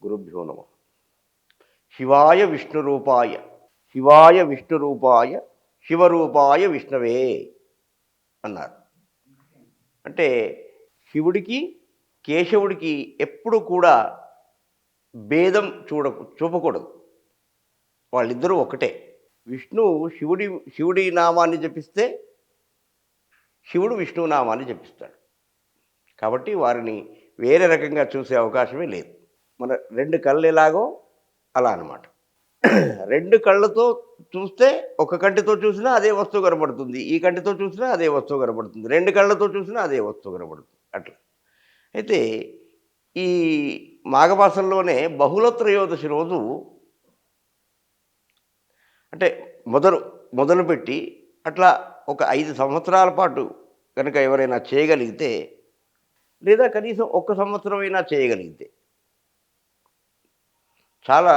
గురుభ్యో నమ. శివాయ విష్ణురూపాయ శివాయ విష్ణురూపాయ శివరూపాయ విష్ణవే అన్నారు. అంటే శివుడికి కేశవుడికి ఎప్పుడు కూడా భేదం చూపకూడదు. వాళ్ళిద్దరూ ఒకటే. విష్ణువు శివుడి నామాన్ని జపిస్తే శివుడు విష్ణువు నామాన్ని జపిస్తాడు. కాబట్టి వారిని వేరే రకంగా చూసే అవకాశమే లేదు. మన రెండు కళ్ళు ఎలాగో అలా అన్నమాట. రెండు కళ్ళతో చూస్తే ఒక కంటితో చూసినా అదే వస్తువు కనబడుతుంది, ఈ కంటితో చూసినా అదే వస్తువు కనబడుతుంది, రెండు కళ్ళతో చూసినా అదే వస్తువు కనబడుతుంది. అట్లా అయితే ఈ మాఘమాసంలోనే బహుళ త్రయోదశి రోజు అంటే మొదలుపెట్టి అట్లా ఒక 5 సంవత్సరాల పాటు కనుక ఎవరైనా చేయగలిగితే, లేదా కనీసం 1 సంవత్సరమైనా చేయగలిగితే చాలా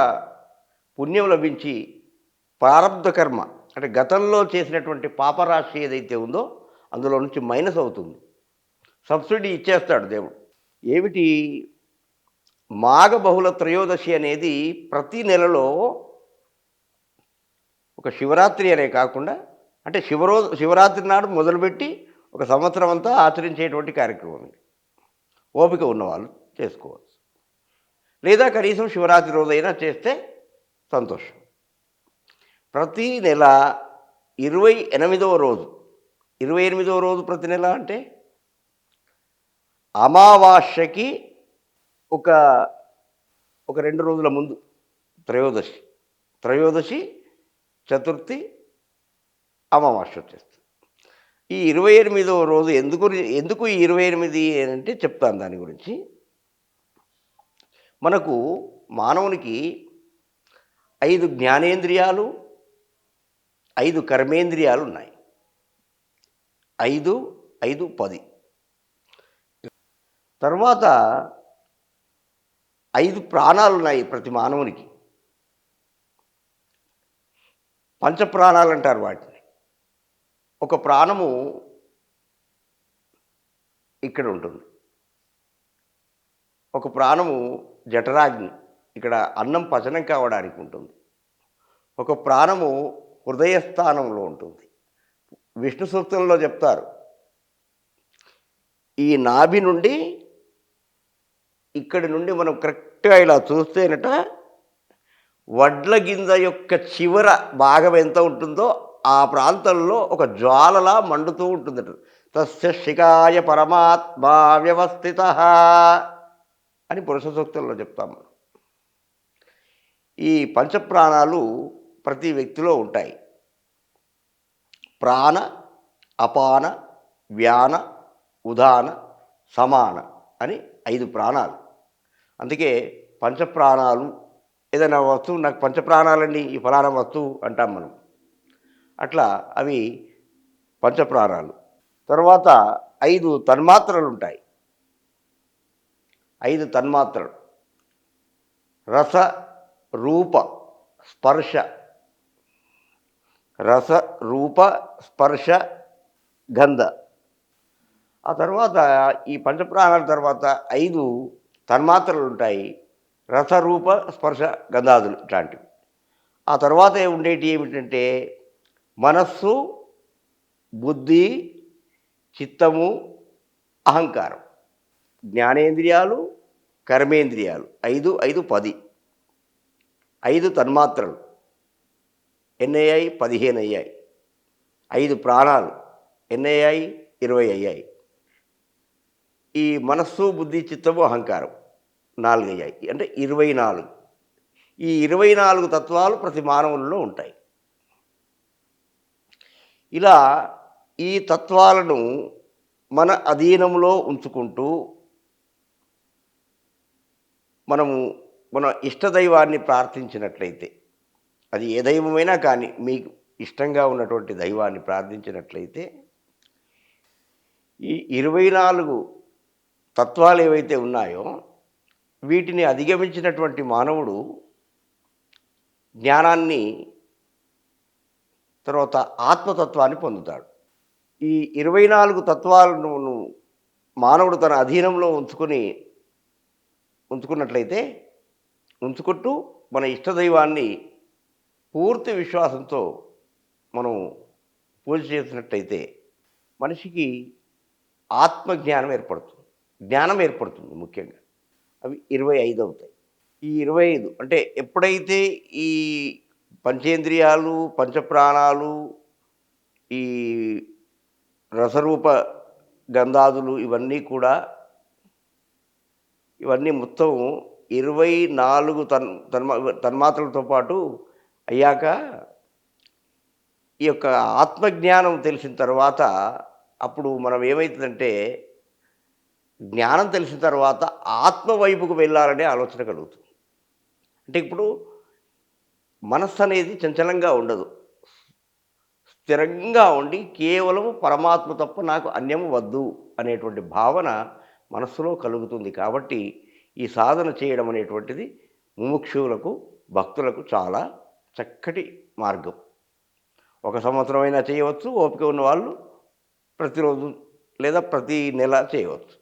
పుణ్యం లభించి ప్రారబ్ధ కర్మ అంటే గతంలో చేసినటువంటి పాపరాశి ఏదైతే ఉందో అందులో నుంచి మైనస్ అవుతుంది. సబ్సిడీ ఇచ్చేస్తాడు దేవుడు. ఏమిటి మాఘ బహుళ త్రయోదశి అనేది ప్రతి నెలలో ఒక శివరాత్రి అనే కాకుండా అంటే శివరాత్రి నాడు మొదలుపెట్టి ఒక సంవత్సరం అంతా ఆచరించేటువంటి కార్యక్రమం ఇది. ఓపిక ఉన్నవాళ్ళు చేసుకోవచ్చు, లేదా కనీసం శివరాత్రి రోజైనా చేస్తే సంతోషం. ప్రతి నెల 28వ రోజు 28వ రోజు ప్రతి నెల అంటే అమావాస్యకి ఒక 2 రోజుల ముందు త్రయోదశి చతుర్థి అమావాస్య వచ్చేస్తుంది. ఈ 28వ రోజు ఎందుకు ఈ 28 అంటే చెప్తాను దాని గురించి. మనకు మానవునికి 5 జ్ఞానేంద్రియాలు, 5 కర్మేంద్రియాలు ఉన్నాయి. 5, 5, 10. తర్వాత 5 ప్రాణాలు ఉన్నాయి ప్రతి మానవునికి. పంచప్రాణాలు అంటారు వాటిని. ఒక ప్రాణము ఇక్కడ ఉంటుంది, ఒక ప్రాణము జఠరాగ్ని ఇక్కడ అన్నం పచనం కావడానికి ఉంటుంది, ఒక ప్రాణము హృదయస్థానంలో ఉంటుంది. విష్ణు సూక్తంలో చెప్తారు, ఈ నాభి నుండి ఇక్కడి నుండి మనం కరెక్ట్గా ఇలా చూస్తేనట వడ్ల గింజ యొక్క చివర భాగం ఎంత ఉంటుందో ఆ ప్రాంతంలో ఒక జ్వాలలా మండుతూ ఉంటుందట. తస్య శిఖాయ పరమాత్మా వ్యవస్థిత అని పురుష సూక్తంలో చెప్తాం. ఈ పంచప్రాణాలు ప్రతి వ్యక్తిలో ఉంటాయి. ప్రాణ, అపాన, వ్యాన, ఉదాన, సమాన అని 5 ప్రాణాలు. అందుకే పంచప్రాణాలు. ఏదైనా వస్తువు నాకు పంచప్రాణాలండి ఈ ఫలానా వస్తువు అంటాం మనం. అట్లా అవి పంచప్రాణాలు. తర్వాత 5 తన్మాత్రలు ఉంటాయి. 5 తన్మాత్రలు రస, రూప, స్పర్శ. రస, రూప, స్పర్శ, గంధ. ఆ తర్వాత ఈ పంచప్రాణాల తర్వాత 5 తన్మాత్రలు ఉంటాయి. రస, రూప, స్పర్శ, గంధాదులు ఇట్లాంటివి. ఆ తర్వాత ఉండేటి ఏమిటంటే మనస్సు, బుద్ధి, చిత్తము, అహంకారం. జ్ఞానేంద్రియాలు, కర్మేంద్రియాలు 5, 5, 10. 5 తన్మాత్రలు ఎన్నయ్యాయి? 15 అయ్యాయి. 5 ప్రాణాలు ఎన్నయ్యాయి? 20 అయ్యాయి. ఈ మనస్సు, బుద్ధి, చిత్తము, అహంకారం 4 అయ్యాయి. అంటే 24. ఈ 24 తత్వాలు ప్రతి మానవుల్లో ఉంటాయి. ఇలా ఈ తత్వాలను మన అధీనంలో ఉంచుకుంటూ మన ఇష్టదైవాన్ని ప్రార్థించినట్లయితే, అది ఏ దైవమైనా కానీ మీకు ఇష్టంగా ఉన్నటువంటి దైవాన్ని ప్రార్థించినట్లయితే ఈ 24 తత్వాలు ఏవైతే ఉన్నాయో వీటిని అధిగమించినటువంటి మానవుడు జ్ఞానాన్ని, తర్వాత ఆత్మతత్వాన్ని పొందుతాడు. ఈ 24 తత్వాలను మానవుడు తన అధీనంలో ఉంచుకున్నట్లయితే ఉంచుకుంటూ మన ఇష్టదైవాన్ని పూర్తి విశ్వాసంతో మనం పూజ చేసినట్టయితే మనిషికి ఆత్మజ్ఞానం ఏర్పడుతుంది. జ్ఞానం ఏర్పడుతుంది ముఖ్యంగా. అవి 25 అవుతాయి. ఈ 25 అంటే ఎప్పుడైతే ఈ పంచేంద్రియాలు, పంచప్రాణాలు, ఈ రసరూప గంధాదులు ఇవన్నీ మొత్తం 24 తన్మాత్రలతో పాటు అయ్యాక ఈ యొక్క ఆత్మజ్ఞానం తెలిసిన తర్వాత అప్పుడు మనం ఏమైతుందంటే జ్ఞానం తెలిసిన తర్వాత ఆత్మ వైపుకు వెళ్ళాలనే ఆలోచన కలుగుతుంది. అంటే ఇప్పుడు మనస్సు అనేది చంచలంగా ఉండదు. స్థిరంగా ఉండి కేవలము పరమాత్మ తప్ప నాకు అన్యము వద్దు అనేటువంటి భావన మనస్సులో కలుగుతుంది. కాబట్టి ఈ సాధన చేయడం అనేటువంటిది ముముక్షువులకు, భక్తులకు చాలా చక్కటి మార్గం. ఒక సంవత్సరమైనా చేయవచ్చు. ఓపిక ఉన్నవాళ్ళు ప్రతిరోజు లేదా ప్రతి నెల చేయవచ్చు.